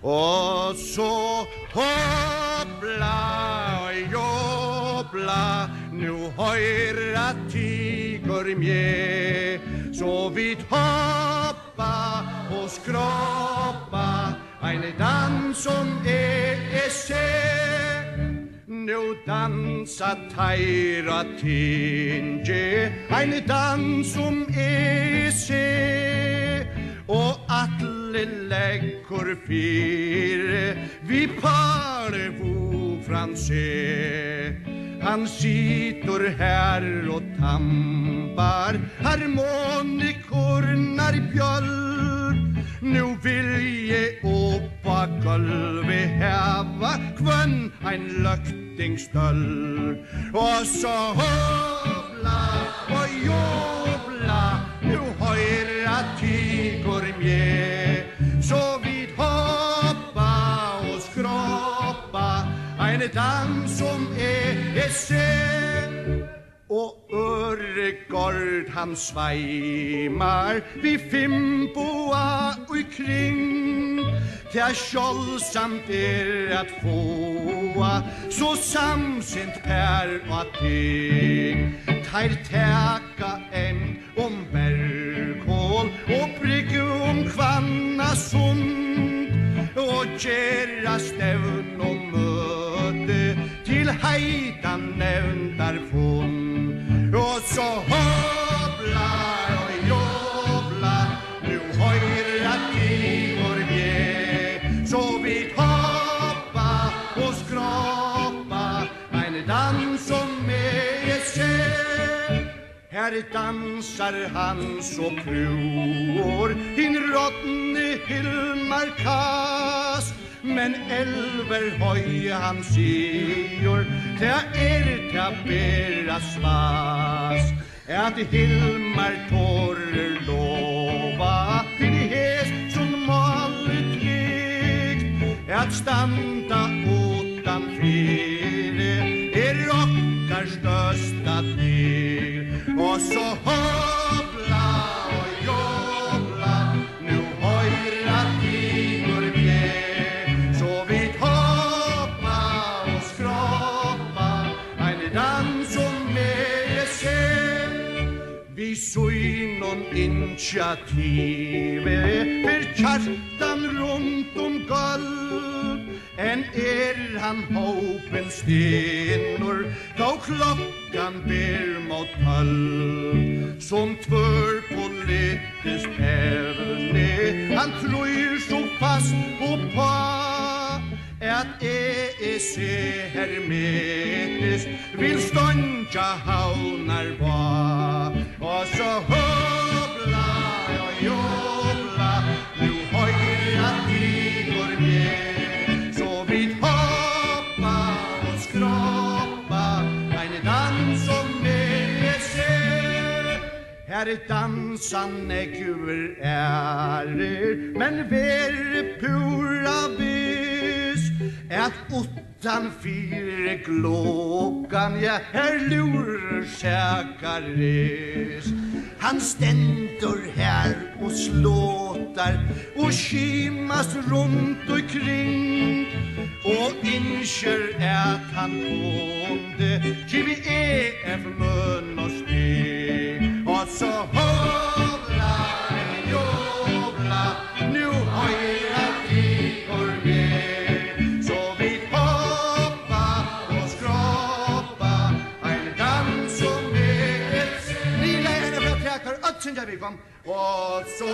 Och så hoppla och jobbla, nu höra tiger med. Så vi hoppa och skrapa, en dans som se. Nu dansa tajra tinge, en dans som se. Och atle läckor fire, vi parvo franse. Han sitter här och tampar harmonikornar bjöll. Nu vill jag upp på golvet häva kvön en löktingstöll. Och så hoppla och jobbla, nu höra tiger med. Så vid hoppa och skrapa, en dans som se. Och Öregård han svajmar vid Fimboa och kring. Tja kjolsamt att få så samsint per och ting. Tar täka en berghål och brygg Kvanna sund. Och gera stävn och möte till heitan nämndar fund. Och så hoppla och jobbla, nu höra tiger med. Så vi hoppa och skrapa, en dans som se. Här dansar han så pror, in rottne Hilmar Kass. Men elver höj han sior, ta bera svas. Att Hilmar torrer lova, till häst som malet gick. Att standa utanför rockar största dig. Och så hoppla och jobbla, nu höra tiger med. Så vi hoppa och skrapa, en dans som se. Vi såg någon initiativ för Kjartan runt golv. En han hopen stenor, då klockan ber mot 12. Som tvör politiskt ävne, han tror så fast och på att EEC hermetiskt vill stånka haunar va. Och så hoppla och jobbla, nu höjra tiger med. Så vi hoppa och skrapa, en dans som se. Här dansan ägver men ver pura vis. Att utanför klockan, ja, här lurar säkares. Han ständer här och slåtar och skimas runt och kring. Och inser att han kunde giv EF mun och steg. Och så hoppla, jobbla, nu höjra tiger med. Så vi hoppa och skrapa, en dans som se. Lilla henne för att täkar, ötsen där vi kom. Och så